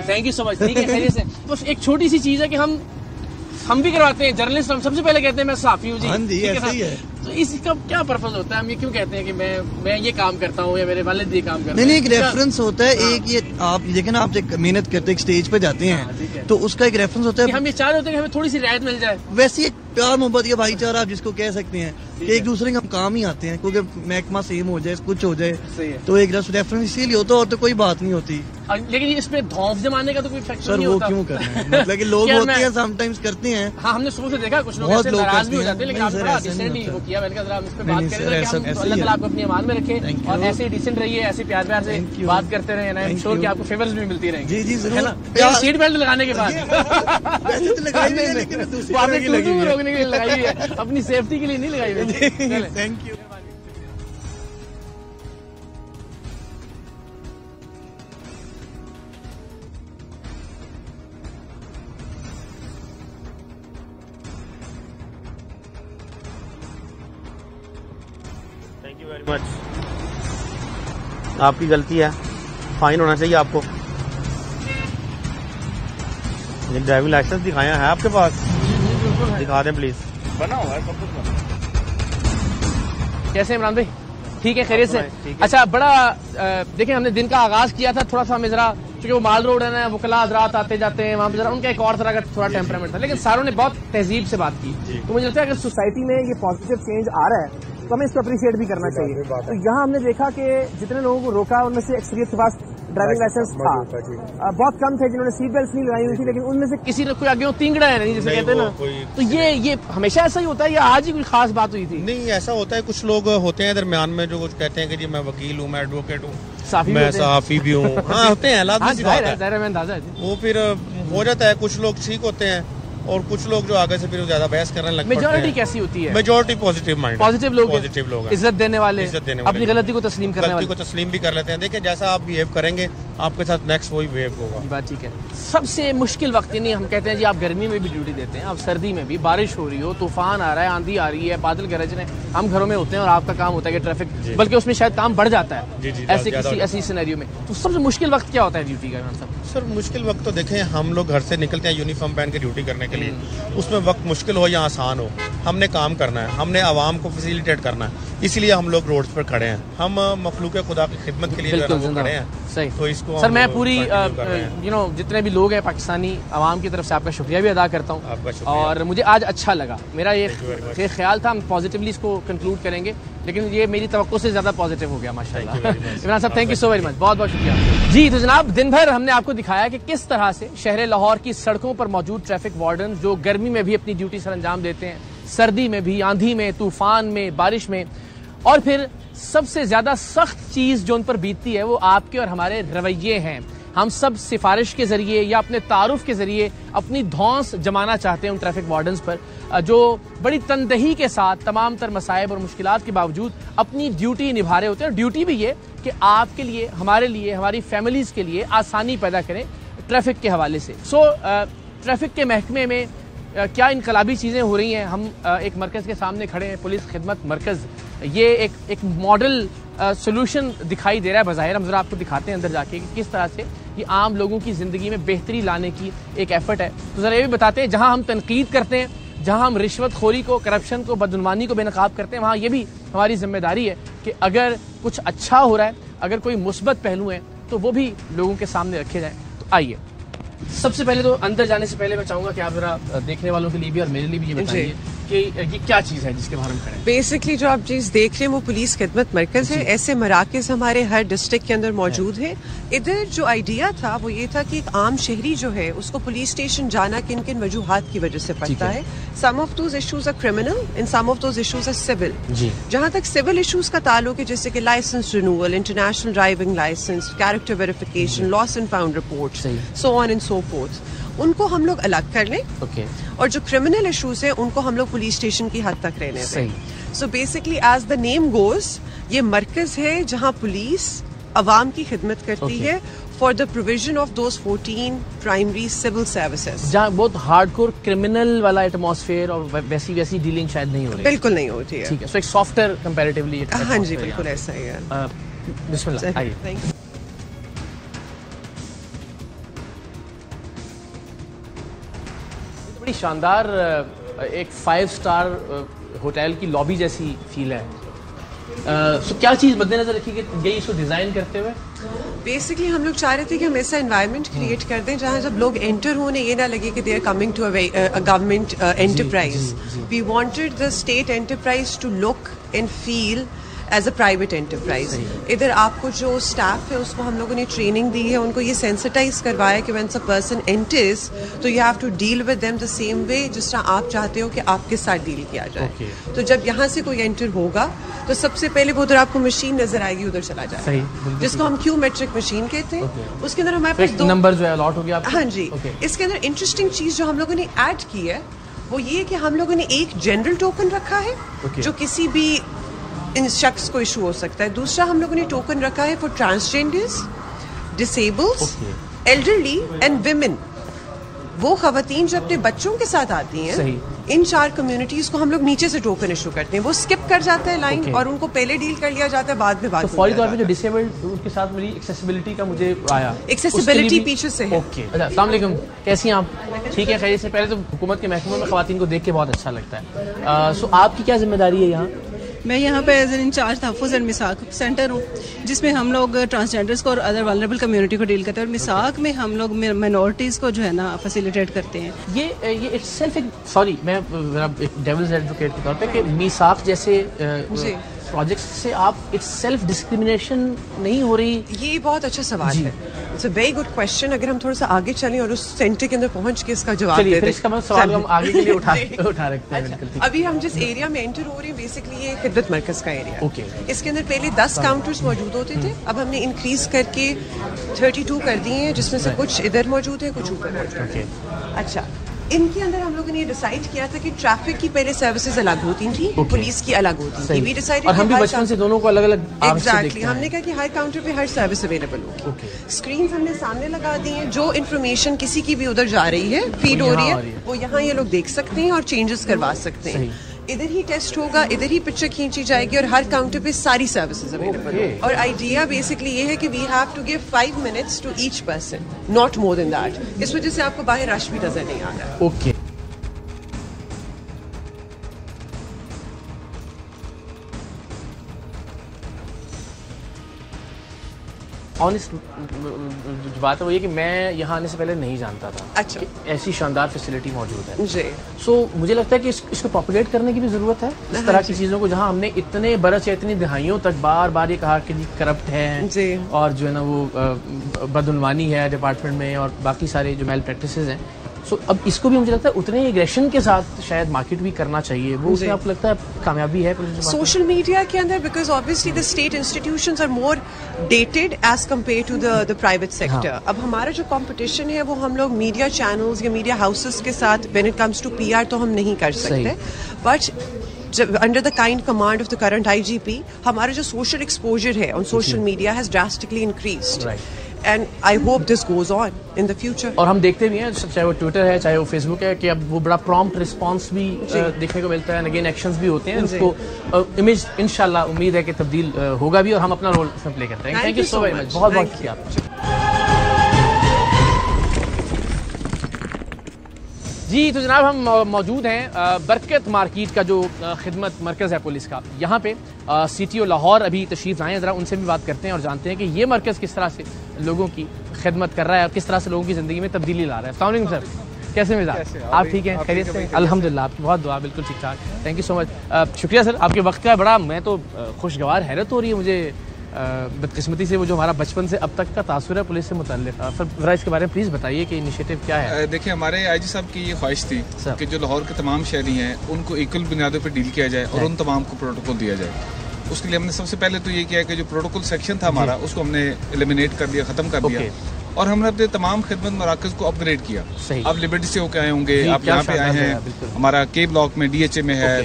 Thank you so much. ठीक है, खैरियत से? बस एक छोटी सी चीज है कि हम भी करवाते हैं, जर्नलिस्ट हम सबसे पहले कहते हैं मैं साफी हूँ जी। हाँ जी, ऐसे ही है। तो इसका क्या पर्पज होता है? हम ये क्यों कहते हैं कि मैं ये काम करता हूँ या मेरे वालिद ये काम करते हैं? नहीं, एक रेफरेंस होता है। एक ये आप लेकिन आप मेहनत करते एक स्टेज पे जाते हैं तो उसका एक रेफरेंस होता है। हम ये चाह रहे होते हैं कि हमें थोड़ी सी रियायत मिल जाए। वैसे एक प्यार मोहब्बत या भाईचारा आप जिसको कह सकते हैं कि एक दूसरे का काम ही आते हैं, क्योंकि महकमा सेम हो जाए, कुछ हो जाए तो एक रेफरेंस इसीलिए होता है, और तो कोई बात नहीं होती। लेकिन इसमें धौंस जमाने का तो कोई फैक्टर सर नहीं वो होता। क्यों कर रहे हैं? मतलब कि लोग होते हैं समटाइम्स करते हैं। हाँ, हमने सुबह से देखा कुछ लोग ऐसे नाराज भी हो जाते हैं, लेकिन आपने बड़ा डिसेंटली वो किया। मैंने कहा जरा हम इस पे बात करें कि हम अल्लाह ताला आपको अपनी अमान में रखे और ऐसे डिसेंट रहिए, ऐसे प्यार प्यार से बात करते रहे। आई एम श्योर कि आपको फेवर्स भी मिलती रहेंगी। जी जी जरूर। सीट बेल्ट लगाने के बाद वैसे तो लगाई नहीं, लेकिन दूसरी आपने टूटू रोकने के लिए लगाई हुई है, अपनी सेफ्टी के लिए नहीं लगाई हुई। Thank you. Thank you very much. आपकी गलती है, फाइन होना चाहिए आपको। ये ड्राइविंग लाइसेंस दिखाया है आपके पास? दिखा दें प्लीज। बना हुआ है सब कुछ। कैसे इमरान भाई? ठीक है, खैरियत से? अच्छा, बड़ा देखिए हमने दिन का आगाज किया था थोड़ा सा हमें जरा, क्योंकि वो माल रोड है ना, वकला हज़रात आते जाते हैं वहाँ पे, जरा उनका एक और तरह का थोड़ा टेम्परामेंट था, लेकिन सारों ने बहुत तहजीब से बात की। तो मुझे लगता है अगर सोसाइटी में ये पॉजिटिव चेंज आ रहा है तो हमें इसको अप्रिशिएट भी करना चाहिए। तो यहाँ हमने देखा कि जितने लोगों को रोका उनमें से एक्सपीरियंस के पास ड्राइविंग लाइसेंस था, बहुत कम थे जिन्होंने सीट बेल्ट नहीं लगाई हुई थी, लेकिन उनमें से किसी ने कोई आगे तींगड़ा है नहीं, जैसे कहते हैं ना। तो ये हमेशा ऐसा ही होता है या आज ही कोई खास बात हुई थी? नहीं, ऐसा होता है। कुछ लोग होते हैं दरमियान में जो कुछ कहते हैं कि जी मैं वकील हूँ, मैं एडवोकेट हूँ, मैं सहाफी भी हूँ। हाँ, होते हैं, लाजमी सी बात है। वो फिर हो जाता है। कुछ लोग ठीक होते हैं और कुछ लोग जो आगे से फिर ज्यादा बहस करने लगते हैं। मेजॉरिटी कैसी होती है? मेजॉरिटी पॉजिटिव माइंड, पॉजिटिव लोग हैं, इज्जत देने वाले, अपनी गलती को तस्लीम करने वाले, गलती को तस्लीम भी कर लेते हैं। देखिए जैसा आप बिहेव करेंगे आपके साथ नेक्स्ट वही बिहेव होगा। बात ठीक है। सबसे मुश्किल वक्त, यानी हम कहते हैं जी आप गर्मी में भी ड्यूटी देते हैं, आप सर्दी में भी, बारिश हो रही हो, तूफान आ रहा है, आंधी आ रही है, बादल गरज रहे हैं, हम घरों में होते हैं और आपका काम होता है कि ट्रैफिक, बल्कि उसमें शायद काम बढ़ जाता है ऐसी सिनेरियो में। तो सबसे मुश्किल वक्त क्या होता है ड्यूटी का? सर मुश्किल वक्त तो देखें, हम लोग घर से निकलते हैं यूनिफॉर्म पहन के ड्यूटी करने के लिए, उसमें वक्त मुश्किल हो या आसान हो, हमने काम करना है, हमने आवाम को फैसिलिटेट करना है, इसलिए हम लोग रोड्स पर खड़े हैं। हम मखलूक खुदा की खिदमत के लिए खड़े हैं। सही। तो इसको सर मैं पूरी जितने भी लोग हैं पाकिस्तानी आवाम की तरफ से आपका शुक्रिया भी अदा करता हूँ, और मुझे आज अच्छा लगा। मेरा ये ख्याल था हम पॉजिटिवली इसको कंक्लूड करेंगे, लेकिन ये मेरी तवक्को से ज्यादा पॉजिटिव हो गया माशाल्लाह। इमरान साहब thank you so very much, बहुत बहुत शुक्रिया जी। तो जनाब दिन भर हमने आपको दिखाया कि किस तरह से शहर लाहौर की सड़कों पर मौजूद ट्रैफिक वार्डन जो गर्मी में भी अपनी ड्यूटी सर अंजाम देते हैं, सर्दी में भी, आंधी में, तूफान में, बारिश में, और फिर सबसे ज्यादा सख्त चीज जो उन पर बीतती है वो आपके और हमारे रवैये हैं। हम सब सिफारिश के जरिए या अपने तारुफ के जरिए अपनी धौंस जमाना चाहते हैं उन ट्रैफिक वार्डन्स पर जो बड़ी तनदही के साथ तमाम तर मसाइब और मुश्किलात के बावजूद अपनी ड्यूटी निभा रहे होते हैं। और ड्यूटी भी ये कि आपके लिए, हमारे लिए, हमारी फैमिलीज के लिए आसानी पैदा करें ट्रैफिक के हवाले से। ट्रैफिक के महकमे में क्या इनकलाबी चीज़ें हो रही हैं। हम एक मरकज़ के सामने खड़े हैं, पुलिस खिदमत मरकज़। ये एक मॉडल सोल्यूशन दिखाई दे रहा है बज़ाहिर। हम जरा आपको दिखाते हैं अंदर जाके कि किस तरह से ये आम लोगों की ज़िंदगी में बेहतरी लाने की एक एफर्ट है। तो ज़रा ये भी बताते हैं, जहाँ हम तनकीद करते हैं, जहाँ हम रिश्वतखोरी को, करप्शन को, बदनुमानी को बेनकाब करते हैं, वहाँ ये भी हमारी जिम्मेदारी है कि अगर कुछ अच्छा हो रहा है, अगर कोई मुस्बत पहलू है, तो वो भी लोगों के सामने रखे जाएँ। तो आइए, सबसे पहले तो अंदर जाने से पहले मैं चाहूंगा कि आप जरा देखने वालों के लिए भी और मेरे लिए भी ये बताइए कि ये क्या चीज़ है जिसके बारे में खड़े हैं। बेसिकली जो आप चीज़ देख रहे हैं वो पुलिस खिदमत मरकज़ है। ऐसे मराकज़ हमारे हर डिस्ट्रिक्ट के अंदर मौजूद है। इधर जो आइडिया था वो ये था कि एक आम शहरी जो है उसको पुलिस स्टेशन जाना किन किन वजूहात की वजह से पड़ता है। Some of those issues are criminal and some of those issues are civil. जहाँ तक सिविल इशूज का ताल्लुक है, जैसे कि licence renewal, international driving licence, character verification, loss and found report, so on and so forth, उनको हम लोग अलग कर लें। और जो क्रिमिनल इश्यूज हैं उनको हम लोग पुलिस स्टेशन की हद तक रहने दें। So basically as the name goes, ये मरकज है जहां पुलिस अवाम की खिदमत करती है for the provision of those 14 primary civil services. जहाँ बहुत हार्डकोर क्रिमिनल वाला एटमॉस्फेयर और वैसी डीलिंग शायद नहीं हो रही। बिल्कुल नहीं होती है। ठीक है, सो एक सॉफ्टवेयर कंपैरेटिवली। हाँ जी, बिल्कुल ऐसा ही है। बिस्मिल्लाह, आइए। बड़ी शानदार एक 5 स्टार होटल की लॉबी जैसी फील है। तो क्या चीज़ मद्देनजर रखी गई इसको डिज़ाइन करते हुए? बेसिकली हम लोग चाह रहे थे कि हम ऐसा एनवायरनमेंट क्रिएट कर दें जहाँ जब लोग एंटर हो उन्हें ये ना लगे कि they are coming to a government enterprise. We wanted the state enterprise to look and feel as a private enterprise. इधर आपको जो स्टाफ है उसको हम लोगों ने ट्रेनिंग दी है, उनको ये सेंसिटाइज करवाया कि व्हेन अ पर्सन एंटर्स तो you have to deal with them the same way जिस तरह आप चाहते हो कि आपके साथ डील किया जाए। तो जब यहाँ से कोई एंटर होगा तो सबसे पहले वो उधर आपको मशीन नजर आएगी, उधर चला जाए, जिसको हम क्यू मेट्रिक मशीन कहते हैं। उसके अंदर हमारे पास 2 नंबर जो है अलॉट हो गया। हाँ जी। इसके अंदर इंटरेस्टिंग चीज जो हम लोगों ने ऐड की है वो ये कि हम लोगों ने एक जनरल टोकन रखा है जो किसी भी इन शख्स को इशू हो सकता है। दूसरा हम लोगों ने टोकन रखा है for transgenders, disables, elderly and women. वो खवातीन जो अपने बच्चों के साथ आती हैं, इन 4 कम्युनिटीज को हम लोग नीचे से टोकन इशू करते हैं। वो स्किप कर जाता है लाइन और उनको पहले डील कर लिया जाता है, बाद में तो फौरी तौर पे जो डिसेबल्ड उनके साथ मेरी एक्सेसिबिलिटी का मुझे आया। एक्सेसिबिलिटी पीछे से है। ओके, अच्छा, अस्सलाम वालेकुम, कैसी हैं आप? ठीक है, खैरियत से। पहले तो हुकूमत के महकमों में खवातीन को देख के बहुत अच्छा लगता है। सो आपकी क्या जिम्मेदारी है यहाँ? मैं यहाँ पे as an incharge Tahaffuz and Misaq centre हूँ, जिसमें हम लोग ट्रांसजेंडर्स को और अदर वल्नरेबल कम्युनिटी को डील करते हैं। और मिसाक में हम लोग माइनॉरिटीज़ को जो है ना फैसिलिटेट करते हैं। ये इट्स सेल्फ एक, सॉरी मैं एक डेविल्स एडवोकेट के तौर पे, कि मिसाक जैसे प्रोजेक्ट से आप इट्स सेल्फ डिस्क्रिमिनेशन नहीं हो रही? ये बहुत अच्छा सवाल है। It's a very good question. अगर हम थोड़ा सा आगे चलें और उस सेंटर के अंदर पहुंच के इसका जवाब दे दें। इसका मतलब सवाल हम आगे के लिए उठा रखते हैं। अच्छा, अभी हम जिस एरिया में एंटर हो रहे हैं बेसिकली ये खिदमत मरकज का एरिया। ओके। इसके अंदर पहले 10 काउंटर्स मौजूद होते थे, अब हमने इंक्रीज करके 32 कर दिए हैं, जिसमें से कुछ इधर मौजूद है, कुछ ऊपर मौजूद है। अच्छा, इनके अंदर हम लोगों ने ये डिसाइड किया था कि ट्रैफिक की पहले सर्विसेज अलग होती थी, पुलिस की अलग होती थी। वी डिसाइडेड और हम भी बचपन से दोनों को अलग-अलग एग्जैक्टली हमने कहा कि हर काउंटर पे हर सर्विस अवेलेबल हो। स्क्रीन हमने सामने लगा दी है, जो इन्फॉर्मेशन किसी की भी उधर जा रही है, फीड हो रही है, वो यहाँ ये लोग देख सकते हैं और चेंजेस करवा सकते हैं। इधर ही टेस्ट होगा, इधर ही पिक्चर खींची जाएगी और हर काउंटर पे सारी सर्विसेज अवेलेबल है। और आइडिया बेसिकली ये है कि we have to give 5 minutes to each person, not more than that. इस वजह से आपको बाहर रश भी नजर नहीं आ रहा है। ओके ऑनेस्ट जो बात है वो ये कि मैं यहाँ आने से पहले नहीं जानता था। अच्छा, ऐसी शानदार फैसिलिटी मौजूद है जी। सो मुझे लगता है कि इसको पॉपुलेट करने की भी जरूरत है, इस तरह की चीजों को, जहाँ हमने इतने बरस या इतनी दिहाइयों तक बार बार ये कहा कि जी करप्ट है और जो है ना वो बदउनवानी है डिपार्टमेंट में और बाकी सारे जो मेल प्रैक्टिसेस हैं। सो अब इसको भी मुझे लगता है उतने एग्रेशन के साथ शायद मार्केट भी करना चाहिए। वो उसमें आपको लगता है कामयाबी है सोशल मीडिया के अंदर? Because obviously the state institutions are more dated as compare to the private sector. अब हमारा जो कंपटीशन है वो हम लोग मीडिया चैनल्स या मीडिया हाउसेस के साथ when it comes to PR तो हम नहीं कर सकते, but under the kind command of the current IGP हमारा जो सोशल एक्सपोजर है on social media has drastically increased and I hope this goes on in the future। और हम देखते भी हैं चाहे वो ट्विटर है चाहे वो फेसबुक है कि अब वो बड़ा प्रॉम्प्ट रिस्पांस भी देखने को मिलता है, अगेन एक्शंस भी होते हैं। उसको इमेज इंशाल्लाह उम्मीद है कि तब्दील होगा भी और हम अपना रोल इसमें प्ले करते हैं। Thank you so very much, बहुत बहुत शुक्रिया आपका। जी तो जनाब हम मौजूद हैं बरकत मार्केट का जो खिदमत मरकज़ है पुलिस का, यहाँ पे CTO लाहौर अभी तशरीफ लाए हैं। ज़रा उनसे भी बात करते हैं और जानते हैं कि ये मरकज़ किस तरह से लोगों की खिदमत कर रहा है और किस तरह से लोगों की ज़िंदगी में तब्दीली ला रहा है। अस्सलाम वालेकुम सर, कैसे मिजाज? आप ठीक हैं, खैरियत से? अल्हम्दुलिल्लाह, आपकी बहुत दुआ, बिल्कुल ठीक ठाक। थैंक यू सो मच, शुक्रिया सर आपके वक्त का। बड़ा मैं तो खुशगवार हैरत हो रही है मुझे बदकिस्मती से वो जो हमारा बचपन से अब तक का तासुर है पुलिस से मुताल्लिक। सर इसके बारे में प्लीज़ बताइए कि इनिशिएटिव क्या है? देखिए हमारे आईजी साहब की ये ख्वाहिश थी कि जो लाहौर के तमाम शहरी हैं उनको इक्वल बुनियादों पर डील किया जाए और उन तमाम को प्रोटोकॉल दिया जाए। उसके लिए हमने सबसे पहले तो ये किया कि जो प्रोटोकॉल सेक्शन था हमारा उसको हमने एलिमिनेट कर दिया, ख़त्म कर दिया और हमने अपने तमाम खिदमत मराकज़ को अपग्रेड किया। आप लिबर्टी से होकर आए होंगे, आप यहाँ पे आए हैं, हमारा के ब्लॉक में DHA में है,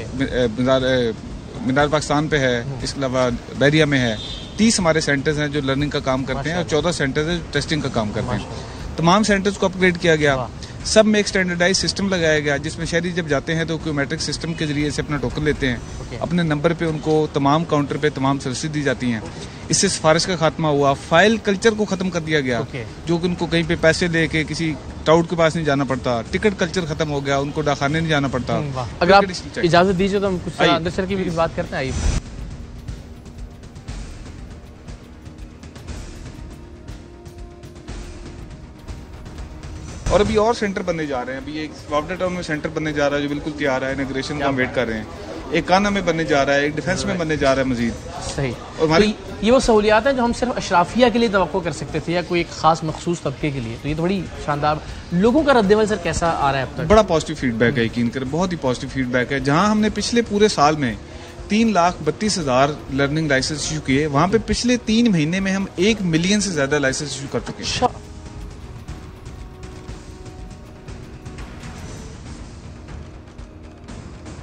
मीनार पाकिस्तान पे है, इसके अलावा बैरिया में है। 30 हमारे सेंटर्स हैं जो लर्निंग का काम करते हैं और 14 सेंटर्स हैं जो टेस्टिंग का काम करते हैं। तमाम सेंटर्स को अपग्रेड किया गया, सब में एक स्टैंडर्डाइज सिस्टम लगाया गया जिसमें शहरी जब जाते हैं तो क्यूमेट्रिक सिस्टम के जरिए से अपना टोकन लेते हैं, अपने नंबर पे उनको तमाम काउंटर पे तमाम सर्विसेज दी जाती हैं। इससे सिफारिश का खात्मा हुआ, फाइल कल्चर को खत्म कर दिया गया जो कि उनको कहीं पे पैसे लेके किसी टाउट के पास नहीं जाना पड़ता, टिकट कल्चर खत्म हो गया, उनको डाकखाने नहीं जाना पड़ता। अगर आप इजाजत दीजिए तो हम कुछ अंदर चल के भी बात करते हैं। आइए और अभी और सेंटर बनने जा रहे हैं। अभी एक वावडा टाउन में सेंटर बनने जा रहा है जो बिल्कुल तैयार है, इनॉग्रेशन का हम वेट कर रहे हैं। एक काना में बनने जा रहा है, एक डिफेंस में बनने जा रहा है मजीद। सही। और तो ये वो सहूलियात हैं जो हम सिर्फ अशराफिया के लिए तवक्को कर सकते थे या कोई एक खास मखसूस तबके के लिए, तो ये तो बड़ी शानदार। लोगों का रद्देमल सर कैसा आ रहा है अब तक? बड़ा पॉजिटिव फीडबैक है, यकीन करें बहुत ही पॉजिटिव फीडबैक है। जहाँ हमने पिछले पूरे साल में 3,32,000 लर्निंग लाइसेंस इशू किए, वहाँ पे पिछले 3 महीने में हम 1 मिलियन से ज्यादा लाइसेंस इशू कर चुके हैं।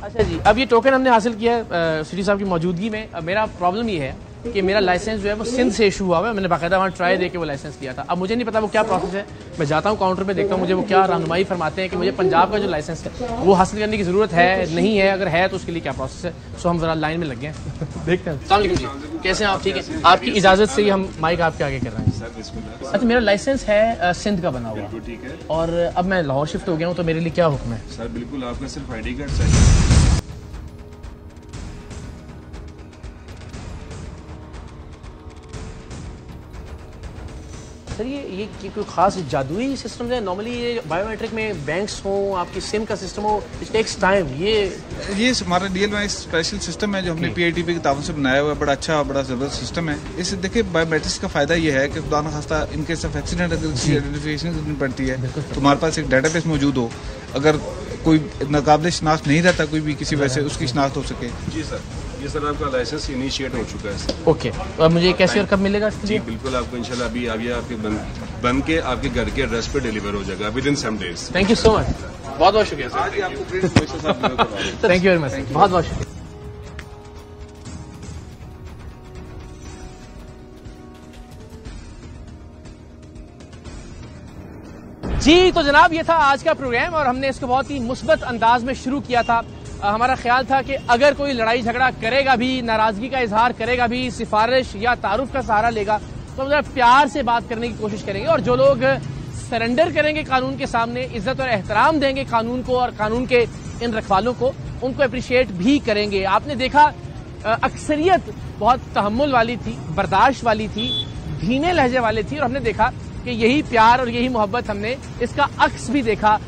अच्छा जी, अब ये टोकन हमने हासिल किया है सिटी साहब की मौजूदगी में। अब मेरा प्रॉब्लम ये है कि मेरा लाइसेंस जो है वो सिंध से इशू हुआ है, मैंने बाकायदा वहाँ ट्राई दे के वो लाइसेंस लिया था। अब मुझे नहीं पता वो क्या प्रोसेस है, मैं जाता हूँ काउंटर पे देखता हूँ, मुझे वो क्या रहनुमाई फरमाते हैं कि मुझे पंजाब का जो लाइसेंस है वो हासिल करने की ज़रूरत है, नहीं है, अगर है तो उसके लिए क्या प्रोसेस है। सो हम ज़रा लाइन में लग गए देखते हैं। अस्सलाम वालेकुम जी, कैसे हैं आप? ठीक है, आपकी इजाज़त से ही हम माइक आपके आगे कर रहे हैं। अच्छा, मेरा लाइसेंस है सिंध का बना हुआ, ठीक है, और अब मैं लाहौर शिफ्ट हो गया हूँ, तो मेरे लिए क्या हुक्म है? सर बिल्कुल आपका सिर्फ ID कार्ड चाहिए। सर ये कोई खास जादुई सिस्टम है? नॉर्मली ये बायोमेट्रिक में बैंक्स हो, आपकी सिम का सिस्टम हो, इट टेक्स टाइम। ये हमारा DLY स्पेशल सिस्टम है जो हमने PITP की ताबन से बनाया हुआ है, बड़ा अच्छा बड़ा जबरदस्त सिस्टम है। इससे देखिए बायोमेट्रिक्स का फायदा ये है कि खुदा न खास्ता इनकेस ऑफ एक्सीडेंट अगर किसी आइडेंटिफिकेशन करनी पड़ती है तो हमारे पास एक डाटाबेस मौजूद हो, अगर कोई नाकाबिल शनाख्त नहीं रहता कोई भी किसी वजह से उसकी शनाख्त हो सके। जी सर, ये सर आपका लाइसेंस इनिशिएट हो चुका है सर। ओके, और मुझे कैसे और कब मिलेगा? जी बिल्कुल, आपको इंशाल्लाह अभी आपके बन के आपके घर के एड्रेस पे डिलीवर हो जाएगा with in 7 days। Thank you so much. बहुत बहुत शुक्रिया आज ही आपको थैंक यू वेरी मच, बहुत बहुत शुक्रिया। जी तो जनाब ये था आज का प्रोग्राम और हमने इसको बहुत ही मुस्बत अंदाज में शुरू किया था। हमारा ख्याल था कि अगर कोई लड़ाई झगड़ा करेगा भी, नाराजगी का इजहार करेगा भी, सिफारिश या तारुफ का सहारा लेगा, तो हम प्यार से बात करने की कोशिश करेंगे और जो लोग सरेंडर करेंगे कानून के सामने, इज्जत और एहतराम देंगे कानून को और कानून के इन रखवालों को, उनको अप्रिशिएट भी करेंगे। आपने देखा अक्सरियत बहुत तहम्मुल वाली थी, बर्दाश्त वाली थी, धीमे लहजे वाले थी और हमने देखा कि यही प्यार और यही मोहब्बत हमने इसका अक्स भी देखा